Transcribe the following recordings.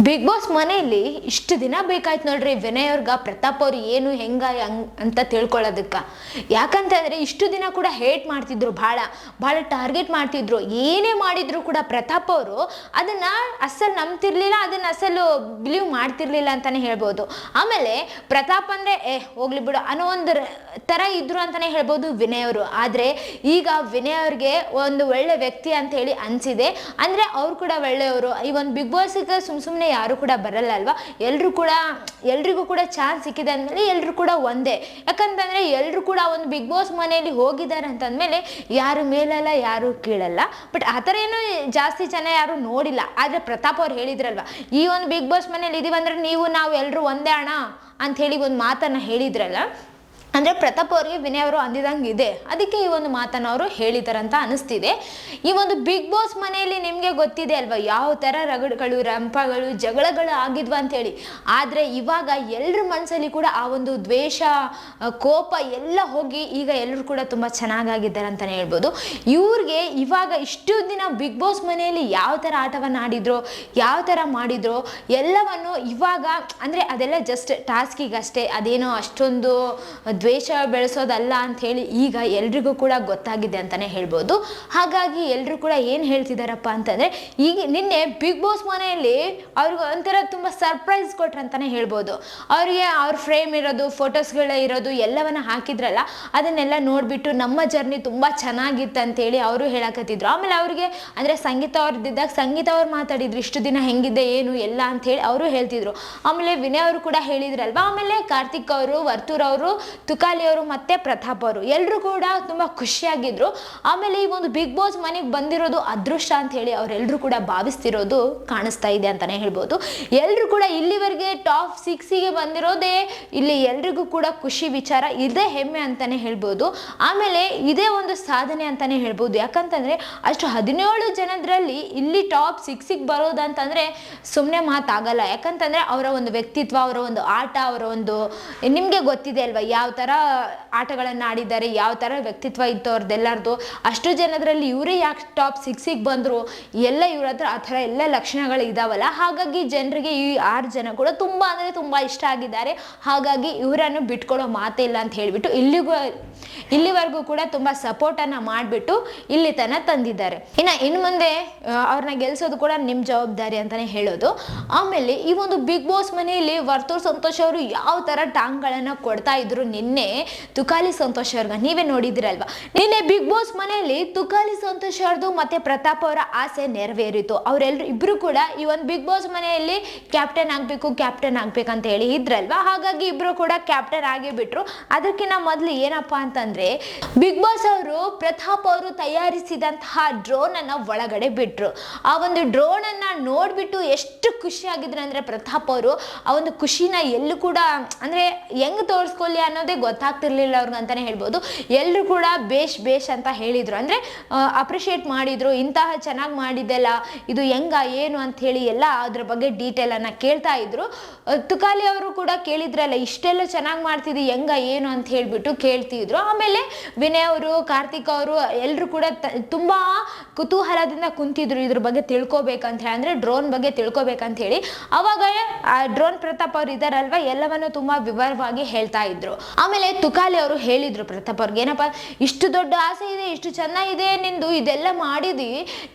Big boss ಮನೆಯಲ್ಲಿ ಇಷ್ಟು ದಿನ ಬೇಕಾಯ್ತು ನೋಡ್ರಿ ವಿನಯ್ ಅವ್ರಿಗೆ ಪ್ರತಾಪ್ ಅವ್ರು ಏನು ಹೆಂಗ ಅಂತ ತಿಳ್ಕೊಳ್ಳೋದಕ್ಕೆ. ಯಾಕಂತಂದ್ರೆ ಇಷ್ಟು ದಿನ ಕೂಡ ಹೇಟ್ ಮಾಡ್ತಿದ್ರು, ಭಾಳ ಟಾರ್ಗೆಟ್ ಮಾಡ್ತಿದ್ರು. ಏನೇ ಮಾಡಿದ್ರು ಕೂಡ ಪ್ರತಾಪ್ ಅವರು ಅದನ್ನ ಅಸಲು ನಂಬ್ತಿರ್ಲಿಲ್ಲ, ಅದನ್ನ ಅಸಲು ಬಿಲೀವ್ ಮಾಡ್ತಿರ್ಲಿಲ್ಲ ಅಂತಾನೆ ಹೇಳ್ಬೋದು. ಆಮೇಲೆ ಪ್ರತಾಪ್ ಅಂದ್ರೆ ಹೋಗ್ಲಿ ಬಿಡು ಅನ್ನೋ ಒಂದು ತರ ಇದ್ರು ಅಂತಾನೆ ಹೇಳ್ಬೋದು ವಿನಯ್ ಅವರು. ಆದ್ರೆ ಈಗ ವಿನಯ್ ಅವ್ರಿಗೆ ಒಂದು ಒಳ್ಳೆ ವ್ಯಕ್ತಿ ಅಂತ ಹೇಳಿ ಅನ್ಸಿದೆ. ಅಂದ್ರೆ ಅವ್ರು ಕೂಡ ಒಳ್ಳೆಯವರು. ಈ ಒಂದು ಬಿಗ್ ಬಾಸ್ಗೆ ಸುಮ್ಮನೆ ಯಾರು ಕೂಡ ಬರಲ್ಲ ಅಲ್ವಾ. ಎಲ್ರಿಗೂ ಕೂಡ ಚಾನ್ಸ್ ಸಿಕ್ಕಿದೆ ಅಂದಮೇಲೆ ಎಲ್ರು ಕೂಡ ಒಂದೇ. ಯಾಕಂತಂದ್ರೆ ಎಲ್ರು ಕೂಡ ಒಂದು ಬಿಗ್ ಬಾಸ್ ಮನೆಯಲ್ಲಿ ಹೋಗಿದ್ದಾರೆ ಅಂತಂದ್ಮೇಲೆ ಯಾರು ಮೇಲಲ್ಲ ಯಾರು ಕೀಳಲ್ಲ. ಬಟ್ ಆ ಥರ ಏನು ಜಾಸ್ತಿ ಜನ ಯಾರು ನೋಡಿಲ್ಲ. ಆದ್ರೆ ಪ್ರತಾಪ್ ಅವ್ರು ಹೇಳಿದ್ರಲ್ವಾ, ಈ ಒಂದು ಬಿಗ್ ಬಾಸ್ ಮನೇಲಿ ಇದೀವಂದ್ರೆ ನಾವು ಎಲ್ಲರೂ ಒಂದೇ ಅಣ್ಣ ಅಂತ ಹೇಳಿ ಒಂದು ಮಾತನ್ನ ಹೇಳಿದ್ರಲ್ಲ. ಅಂದರೆ ಪ್ರತಾಪ್ ಅವ್ರಿಗೆ ವಿನಯ್ ಅವರು ಅಂದಿದಂಗೆ ಇದೆ, ಅದಕ್ಕೆ ಈ ಒಂದು ಮಾತನ್ನು ಅವರು ಹೇಳಿದಾರಂತ ಅನಿಸ್ತಿದೆ. ಈ ಒಂದು ಬಿಗ್ ಬಾಸ್ ಮನೆಯಲ್ಲಿ ನಿಮಗೆ ಗೊತ್ತಿದೆ ಅಲ್ವಾ ಯಾವ ಥರ ರಗಡುಗಳು, ರಂಪಗಳು, ಜಗಳಗಳು ಆಗಿದ್ವ ಅಂತೇಳಿ. ಆದರೆ ಇವಾಗ ಎಲ್ಲರ ಮನಸ್ಸಲ್ಲಿ ಕೂಡ ಆ ಒಂದು ದ್ವೇಷ, ಕೋಪ ಎಲ್ಲ ಹೋಗಿ ಈಗ ಎಲ್ಲರೂ ಕೂಡ ತುಂಬ ಚೆನ್ನಾಗಾಗಿದ್ದಾರೆ ಅಂತಲೇ ಹೇಳ್ಬೋದು. ಇವ್ರಿಗೆ ಇವಾಗ ಇಷ್ಟು ದಿನ ಬಿಗ್ ಬಾಸ್ ಮನೆಯಲ್ಲಿ ಯಾವ ಥರ ಆಟವನ್ನು ಆಡಿದ್ರು, ಯಾವ ಥರ ಮಾಡಿದ್ರು ಎಲ್ಲವನ್ನು ಇವಾಗ ಅಂದರೆ ಅದೆಲ್ಲ ಜಸ್ಟ್ ಟಾಸ್ಕಿಗಷ್ಟೇ, ಅದೇನೋ ಅಷ್ಟೊಂದು ದ್ವೇಷ ಬೆಳೆಸೋದಲ್ಲ ಅಂತ ಹೇಳಿ ಈಗ ಎಲ್ರಿಗೂ ಕೂಡ ಗೊತ್ತಾಗಿದೆ ಅಂತಾನೆ ಹೇಳ್ಬೋದು. ಹಾಗಾಗಿ ಎಲ್ಲರೂ ಕೂಡ ಏನು ಹೇಳ್ತಿದಾರಪ್ಪ ಅಂತಂದ್ರೆ, ಈಗ ನಿನ್ನೆ ಬಿಗ್ ಬಾಸ್ ಮನೆಯಲ್ಲಿ ಅವ್ರಿಗೆ ಒಂಥರ ತುಂಬ ಸರ್ಪ್ರೈಸ್ ಕೊಟ್ರು ಅಂತಾನೆ ಹೇಳ್ಬೋದು. ಅವ್ರಿಗೆ ಅವ್ರ ಫ್ರೇಮ್ ಇರೋದು, ಫೋಟೋಸ್ಗಳ ಇರೋದು ಎಲ್ಲವನ್ನ ಹಾಕಿದ್ರಲ್ಲ, ಅದನ್ನೆಲ್ಲ ನೋಡ್ಬಿಟ್ಟು ನಮ್ಮ ಜರ್ನಿ ತುಂಬಾ ಚೆನ್ನಾಗಿತ್ತು ಅಂತೇಳಿ ಅವರು ಹೇಳಕತ್ತಿದ್ರು. ಆಮೇಲೆ ಅವ್ರಿಗೆ ಅಂದ್ರೆ ಸಂಗೀತ ಅವ್ರದ್ದಿದ್ದಾಗ ಸಂಗೀತ ಅವ್ರು ಮಾತಾಡಿದ್ರು, ಇಷ್ಟು ದಿನ ಹೆಂಗಿದೆ ಏನು ಎಲ್ಲ ಅಂತ ಹೇಳಿ ಅವರು ಹೇಳ್ತಿದ್ರು. ಆಮೇಲೆ ವಿನಯ್ ಅವರು ಕೂಡ ಹೇಳಿದ್ರಲ್ವಾ. ಆಮೇಲೆ ಕಾರ್ತಿಕ್ ಅವರು, ವರ್ತೂರ್ ಅವರು, ತುಕಾಲಿ ಅವರು ಮತ್ತೆ ಪ್ರತಾಪ್ ಅವರು ಎಲ್ಲರೂ ಕೂಡ ತುಂಬಾ ಖುಷಿಯಾಗಿದ್ರು. ಆಮೇಲೆ ಈ ಒಂದು ಬಿಗ್ ಬಾಸ್ ಮನೆಗೆ ಬಂದಿರೋದು ಅದೃಷ್ಟ ಅಂತ ಹೇಳಿ ಅವರೆಲ್ಲರೂ ಕೂಡ ಭಾವಿಸ್ತಿರೋದು ಕಾಣಿಸ್ತಾ ಇದೆ ಅಂತಾನೆ ಹೇಳ್ಬೋದು. ಎಲ್ಲರೂ ಕೂಡ ಇಲ್ಲಿವರೆಗೆ ಟಾಪ್ 6ಗೆ ಬಂದಿರೋದೇ ಇಲ್ಲಿ ಎಲ್ರಿಗೂ ಕೂಡ ಖುಷಿ ವಿಚಾರ, ಇದೇ ಹೆಮ್ಮೆ ಅಂತಾನೆ ಹೇಳ್ಬೋದು. ಆಮೇಲೆ ಇದೇ ಒಂದು ಸಾಧನೆ ಅಂತಾನೆ ಹೇಳ್ಬೋದು. ಯಾಕಂತಂದ್ರೆ ಅಷ್ಟು 17 ಜನರಲ್ಲಿ ಇಲ್ಲಿ ಟಾಪ್ 6ಗೆ ಬರೋದಂತಂದ್ರೆ ಸುಮ್ಮನೆ ಮಾತಾಗಲ್ಲ. ಯಾಕಂತಂದ್ರೆ ಅವರ ಒಂದು ವ್ಯಕ್ತಿತ್ವ, ಅವರ ಒಂದು ಆಟ, ಅವರ ಒಂದು ನಿಮ್ಗೆ ಗೊತ್ತಿದೆ ಅಲ್ವಾ ಯಾವ ಥರ ಆಟಗಳನ್ನು ಆಡಿದ್ದಾರೆ, ಯಾವ ಥರ ವ್ಯಕ್ತಿತ್ವ ಇತ್ತು ಅವ್ರದ್ದೆಲ್ಲರದು. ಅಷ್ಟು ಜನದ್ರಲ್ಲಿ ಇವರೇ ಯಾಕೆ ಟಾಪ್ 6ಗೆ ಬಂದರು, ಎಲ್ಲ ಇವ್ರ ಹತ್ರ ಆ ಥರ ಎಲ್ಲ ಲಕ್ಷಣಗಳು ಇದಾವಲ್ಲ. ಹಾಗಾಗಿ ಜನರಿಗೆ ಈ 6 ಜನ ಕೂಡ ತುಂಬ ಅಂದರೆ ತುಂಬ ಇಷ್ಟ ಆಗಿದ್ದಾರೆ. ಹಾಗಾಗಿ ಇವರನ್ನು ಬಿಟ್ಕೊಡೋ ಮಾತೇ ಇಲ್ಲ ಅಂತ ಹೇಳಿಬಿಟ್ಟು ಇಲ್ಲಿವರೆಗೂ ಕೂಡ ತುಂಬ ಸಪೋರ್ಟನ್ನು ಮಾಡಿಬಿಟ್ಟು ಇಲ್ಲಿ ತನಕ ತಂದಿದ್ದಾರೆ. ಇನ್ನು ಮುಂದೆ ಅವ್ರನ್ನ ಗೆಲ್ಸೋದು ಕೂಡ ನಿಮ್ಮ ಜವಾಬ್ದಾರಿ ಅಂತಲೇ ಹೇಳೋದು. ಆಮೇಲೆ ಈ ಒಂದು ಬಿಗ್ ಬಾಸ್ ಮನೆಯಲ್ಲಿ ವರ್ತೂರ್ ಸಂತೋಷ್ ಅವರು ಯಾವ ಥರ ಟಾಂಗ್ಗಳನ್ನು ಕೊಡ್ತಾ ಇದ್ರು ನಿನ್ನೆ ತುಕಾಲಿ ಸಂತೋಷ್ ಅವ್ರಿಗೆ ನೀವೇ ನೋಡಿದಿರಲ್ವಾ. ನಿನ್ನೆ ಬಿಗ್ ಬಾಸ್ ಮನೆಯಲ್ಲಿ ತುಕಾಲಿ ಸಂತೋಷ್ ಅವ್ರದ್ದು ಮತ್ತೆ ಪ್ರತಾಪ್ ಅವರ ಆಸೆ ನೆರವೇರಿತು. ಇಬ್ರು ಕೂಡ ಈ ಒಂದು ಬಿಗ್ ಬಾಸ್ ಮನೆಯಲ್ಲಿ ಕ್ಯಾಪ್ಟನ್ ಆಗ್ಬೇಕಂತ ಹೇಳಿ ಇದ್ರಲ್ವಾ. ಹಾಗಾಗಿ ಇಬ್ರು ಕೂಡ ಕ್ಯಾಪ್ಟನ್ ಆಗೇ ಬಿಟ್ರು. ಅದಕ್ಕಿಂತ ಮೊದಲು ಏನಪ್ಪಾ ಅಂತಂದ್ರೆ, ಬಿಗ್ ಬಾಸ್ ಅವರು ಪ್ರತಾಪ್ ಅವರು ತಯಾರಿಸಿದಂತಹ ಡ್ರೋನ್ ಅನ್ನ ಒಳಗಡೆ ಬಿಟ್ರು. ಆ ಒಂದು ಡ್ರೋನ್ ಅನ್ನ ನೋಡ್ಬಿಟ್ಟು ಎಷ್ಟು ಖುಷಿ ಆಗಿದ್ರು ಅಂದ್ರೆ ಪ್ರತಾಪ್ ಅವರು ಆ ಒಂದು ಖುಷಿನ ಎಲ್ಲೂ ಕೂಡ ಅಂದ್ರೆ ಹೆಂಗ್ ತೋರಿಸ್ಕೊಳ್ಳಿ ಅನ್ನೋದೇ ಗೊತ್ತಾಗ್ತಿರ್ಲಿಲ್ಲ ಅವ್ರಿಗೆ ಅಂತಾನೆ ಹೇಳ್ಬೋದು. ಎಲ್ಲರೂ ಕೂಡ ಬೇಷ್ ಅಂತ ಹೇಳಿದ್ರು, ಅಂದ್ರೆ ಅಪ್ರಿಷಿಯೇಟ್ ಮಾಡಿದ್ರು. ಇಂತಹ ಚೆನ್ನಾಗಿ ಮಾಡಿದ್ದೆಲ್ಲ, ಇದು ಹೆಂಗ ಏನು ಅಂತ ಹೇಳಿ ಎಲ್ಲ ಅದ್ರ ಬಗ್ಗೆ ಡೀಟೇಲ್ ಅನ್ನ ಕೇಳ್ತಾ ಇದ್ರು. ತುಕಾಲಿ ಅವರು ಕೂಡ ಕೇಳಿದ್ರಲ್ಲ, ಇಷ್ಟೆಲ್ಲ ಚೆನ್ನಾಗಿ ಮಾಡ್ತಿದ್ದಿ ಹೆಂಗ ಏನು ಅಂತ ಹೇಳ್ಬಿಟ್ಟು ಕೇಳ್ತಿದ್ರು. ಆಮೇಲೆ ವಿನಯ್ ಅವರು, ಕಾರ್ತಿಕ್ ಅವರು ಎಲ್ಲರೂ ಕೂಡ ತುಂಬಾ ಕುತೂಹಲದಿಂದ ಕುಂತಿದ್ರು ಇದ್ರ ಬಗ್ಗೆ ತಿಳ್ಕೊಬೇಕಂತ ಹೇಳಿ, ಅಂದ್ರೆ ಡ್ರೋನ್ ಬಗ್ಗೆ ತಿಳ್ಕೊಬೇಕಂತ ಹೇಳಿ. ಅವಾಗ ಆ ಡ್ರೋನ್ ಪ್ರತಾಪ್ ಅವ್ರು ಇದಾರಲ್ವಾ, ಎಲ್ಲವನ್ನು ತುಂಬಾ ವಿವರವಾಗಿ ಹೇಳ್ತಾ ಇದ್ರು. ಆಮೇಲೆ ತುಕಾಲಿ ಅವರು ಹೇಳಿದ್ರು ಪ್ರತಾಪ್ ಅವ್ರಿಗೆ, ಏನಪ್ಪ ಇಷ್ಟು ದೊಡ್ಡ ಆಸೆ ಇದೆ, ಇಷ್ಟು ಚೆನ್ನಾಗಿದೆ ನಿಂದು, ಇದೆಲ್ಲ ಮಾಡಿದಿ,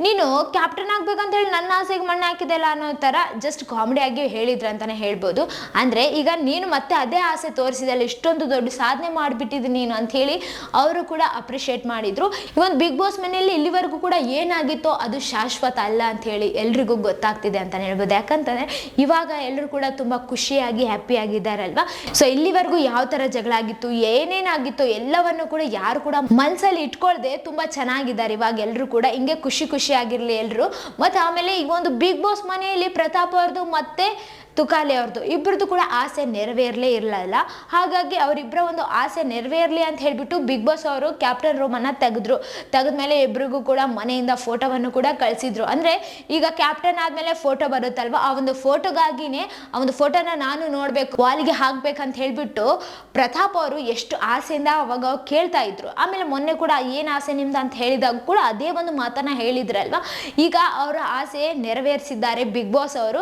ನೀನು ಕ್ಯಾಪ್ಟನ್ ಆಗ್ಬೇಕಂತ ಹೇಳಿ ನನ್ನ ಆಸೆಗೆ ಮಣ್ಣು ಹಾಕಿದೆಲ್ಲ ಅನ್ನೋ ತರ ಜಸ್ಟ್ ಕಾಮಿಡಿಯಾಗಿ ಹೇಳಿದ್ರು ಅಂತಾನೆ ಹೇಳ್ಬೋದು. ಅಂದ್ರೆ ಈಗ ನೀನು ಮತ್ತೆ ಅದೇ ಆಸೆ ತೋರಿಸಿದಲ್ಲ, ಇಷ್ಟೊಂದು ದೊಡ್ಡ ಸಾಧನೆ ಮಾಡಿಬಿಟ್ಟಿದ್ದೀನಿ ನೀನು ಅಂತ ಹೇಳಿ ಅವರು ಕೂಡ ಅಪ್ರಿಷಿಯೇಟ್ ಮಾಡಿದ್ರು. ಇವನ್ ಬಿಗ್ ಬಾಸ್ ಮನೆಯಲ್ಲಿ ಇಲ್ಲಿವರೆಗೂ ಕೂಡ ಏನಾಗಿತ್ತೋ ಅದು ಶಾಶ್ವತ ಅಲ್ಲ ಅಂತ ಹೇಳಿ ಎಲ್ರಿಗೂ ಗೊತ್ತಾಗ್ತಿದೆ ಅಂತಾನೆ ಹೇಳ್ಬೋದು. ಯಾಕಂತಂದ್ರೆ ಇವಾಗ ಎಲ್ಲರೂ ಕೂಡ ತುಂಬಾ ಖುಷಿಯಾಗಿ ಹ್ಯಾಪಿ ಆಗಿದ್ದಾರಲ್ವಾ. ಸೊ ಇಲ್ಲಿವರೆಗೂ ಯಾವ ತರ ಜಗಳ ಆಗಿತ್ತು, ಏನೇನಾಗಿತ್ತು ಎಲ್ಲವನ್ನು ಕೂಡ ಯಾರು ಕೂಡ ಮನ್ಸಲ್ಲಿ ಇಟ್ಕೊಳ್ದೆ ತುಂಬಾ ಚೆನ್ನಾಗಿದ್ದಾರೆ. ಇವಾಗ ಎಲ್ಲರೂ ಕೂಡ ಹಿಂಗೆ ಖುಷಿ ಆಗಿರ್ಲಿ ಎಲ್ರು. ಮತ್ತೆ ಆಮೇಲೆ ಈ ಒಂದು ಬಿಗ್ ಬಾಸ್ ಮನೆಯಲ್ಲಿ ಪ್ರತಾಪ್ ಅವ್ರದ್ದು ಮತ್ತೆ ತುಕಾಲಿ ಅವ್ರದ್ದು ಇಬ್ಬರದ್ದು ಕೂಡ ಆಸೆ ನೆರವೇರಲೇ ಇರಲಿಲ್ಲ. ಹಾಗಾಗಿ ಅವರಿಬ್ಬರ ಒಂದು ಆಸೆ ನೆರವೇರಲಿ ಅಂತ ಹೇಳ್ಬಿಟ್ಟು ಬಿಗ್ ಬಾಸ್ ಅವರು ಕ್ಯಾಪ್ಟನ್ ರೂಮನ್ನು ತೆಗೆದ್ಮೇಲೆ ಇಬ್ಬರಿಗೂ ಕೂಡ ಮನೆಯಿಂದ ಫೋಟೋವನ್ನು ಕೂಡ ಕಳಿಸಿದ್ರು. ಅಂದರೆ ಈಗ ಕ್ಯಾಪ್ಟನ್ ಆದಮೇಲೆ ಫೋಟೋ ಬರುತ್ತಲ್ವ, ಆ ಒಂದು ಫೋಟೋಗಾಗಿನೇ ಆ ಒಂದು ಫೋಟೋನ ನಾನು ನೋಡಬೇಕು, ವಾಲಿಗೆ ಹಾಕ್ಬೇಕಂತ ಹೇಳ್ಬಿಟ್ಟು ಪ್ರತಾಪ್ ಅವರು ಎಷ್ಟು ಆಸೆಯಿಂದ ಅವಾಗ ಕೇಳ್ತಾ ಇದ್ರು. ಆಮೇಲೆ ಮೊನ್ನೆ ಕೂಡ ಏನು ಆಸೆ ನಿಮ್ದು ಅಂತ ಹೇಳಿದಾಗ ಕೂಡ ಅದೇ ಒಂದು ಮಾತನ್ನ ಹೇಳಿದ್ರಲ್ವ. ಈಗ ಅವರ ಆಸೆ ನೆರವೇರಿಸಿದ್ದಾರೆ ಬಿಗ್ ಬಾಸ್ ಅವರು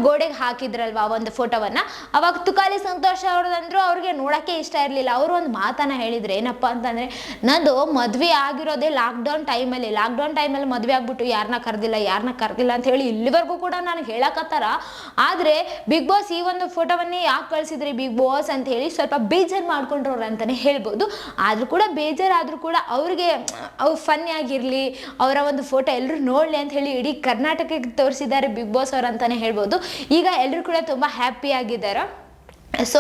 ಗೋಡೆಗೆ ಹಾಕಿದ್ರಲ್ವ ಆ ಒಂದು ಫೋಟೋವನ್ನ. ಅವಾಗ ತುಕಾಲಿ ಸಂತೋಷ್ ಅವ್ರದಂದ್ರು ಅವ್ರಿಗೆ ನೋಡಕ್ಕೆ ಇಷ್ಟ ಇರಲಿಲ್ಲ. ಅವರು ಒಂದು ಮಾತನ್ನ ಹೇಳಿದ್ರು, ಏನಪ್ಪಾ ಅಂತಂದ್ರೆ ನಂದು ಮದ್ವೆ ಆಗಿರೋದೇ ಲಾಕ್ಡೌನ್ ಟೈಮಲ್ಲಿ ಮದ್ವೆ ಆಗ್ಬಿಟ್ಟು ಯಾರನ್ನ ಕರೆದಿಲ್ಲ ಅಂತ ಹೇಳಿ ಇಲ್ಲಿವರೆಗೂ ಕೂಡ ನಾನು ಹೇಳಕತ್ತಾರ. ಆದ್ರೆ ಬಿಗ್ ಬಾಸ್ ಈ ಒಂದು ಫೋಟೋವನ್ನೇ ಯಾಕೆ ಕಳಿಸಿದ್ರಿ ಬಿಗ್ ಬಾಸ್ ಅಂತ ಹೇಳಿ ಸ್ವಲ್ಪ ಬೇಜಾರು ಮಾಡ್ಕೊಂಡ್ರವ್ರು ಅಂತಾನೆ ಹೇಳ್ಬೋದು. ಆದ್ರೂ ಕೂಡ ಅವ್ರಿಗೆ ಫನ್ನಿ ಆಗಿರ್ಲಿ, ಅವರ ಒಂದು ಫೋಟೋ ಎಲ್ಲರೂ ನೋಡ್ಲಿ ಅಂತ ಹೇಳಿ ಇಡೀ ಕರ್ನಾಟಕಕ್ಕೆ ತೋರಿಸಿದ್ದಾರೆ ಬಿಗ್ ಬಾಸ್ ಅವ್ರು ಅಂತಾನೆ ಹೇಳ್ಬೋದು. ಈಗ ಎಲ್ಲರೂ ಕೂಡ ತುಂಬಾ ಹ್ಯಾಪಿ ಆಗಿದ್ದಾರೆ. ಸೊ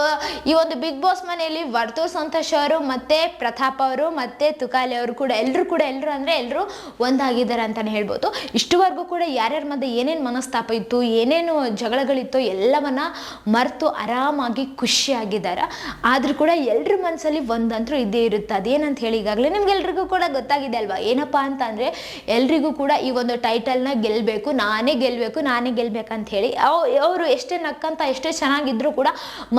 ಈ ಒಂದು ಬಿಗ್ ಬಾಸ್ ಮನೆಯಲ್ಲಿ ವರ್ತೂರ್ ಸಂತೋಷ್ ಅವರು ಮತ್ತೆ ಪ್ರತಾಪ್ ಅವರು ಮತ್ತೆ ತುಕಾಲಿ ಅವರು ಕೂಡ ಎಲ್ಲರೂ ಒಂದಾಗಿದ್ದಾರೆ ಅಂತಾನೆ ಹೇಳ್ಬೋದು. ಇಷ್ಟುವರೆಗೂ ಕೂಡ ಯಾರ್ಯಾರ ಮಧ್ಯೆ ಏನೇನು ಮನಸ್ತಾಪ ಇತ್ತು, ಏನೇನು ಜಗಳಗಳಿತ್ತು ಎಲ್ಲವನ್ನ ಮರೆತು ಆರಾಮಾಗಿ ಖುಷಿಯಾಗಿದ್ದಾರೆ. ಆದ್ರೂ ಕೂಡ ಎಲ್ರ ಮನಸ್ಸಲ್ಲಿ ಒಂದಂತರೂ ಇದ್ದೇ ಇರುತ್ತೆ. ಅದೇನಂತ ಹೇಳಿ ಈಗಾಗಲೇ ನಿಮ್ಗೆಲ್ರಿಗೂ ಕೂಡ ಗೊತ್ತಾಗಿದೆ ಅಲ್ವಾ. ಏನಪ್ಪಾ ಅಂತ ಅಂದ್ರೆ ಎಲ್ರಿಗೂ ಕೂಡ ಈ ಒಂದು ಟೈಟಲ್ನ ಗೆಲ್ಲಬೇಕು, ನಾನೇ ಗೆಲ್ಬೇಕಂತ ಹೇಳಿ ಅವರು ಎಷ್ಟೇ ನಕ್ಕಂತ ಎಷ್ಟೇ ಚೆನ್ನಾಗಿದ್ರು ಕೂಡ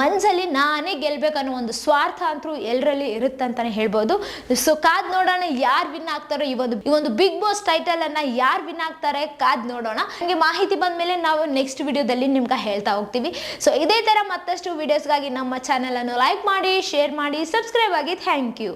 ಮನ್ಸಲ್ಲಿ ನಾನೇ ಗೆಲ್ಬೇಕನ್ನೋ ಒಂದು ಸ್ವಾರ್ಥ ಅಂತೂ ಎಲ್ಲರಲ್ಲಿ ಇರುತ್ತಂತಾನೆ ಹೇಳ್ಬೋದು. ಸೊ ಕಾದ್ ನೋಡೋಣ ಯಾರು ವಿನ್ ಆಗ್ತಾರೋ, ಈ ಒಂದು ಬಿಗ್ ಬಾಸ್ ಟೈಟಲ್ ಅನ್ನ ಯಾರು ವಿನ್ ಆಗ್ತಾರೆ ಕಾದ್ ನೋಡೋಣ. ನಿಮಗೆ ಮಾಹಿತಿ ಬಂದ್ಮೇಲೆ ನಾವು ನೆಕ್ಸ್ಟ್ ವಿಡಿಯೋದಲ್ಲಿ ನಿಮ್ಗೆ ಹೇಳ್ತಾ ಹೋಗ್ತೀವಿ. ಸೊ ಇದೇ ತರ ಮತ್ತಷ್ಟು ವಿಡಿಯೋಸ್ಗಾಗಿ ನಮ್ಮ ಚಾನೆಲ್ ಅನ್ನು ಲೈಕ್ ಮಾಡಿ, ಶೇರ್ ಮಾಡಿ, ಸಬ್ಸ್ಕ್ರೈಬ್ ಆಗಿ. Thank you.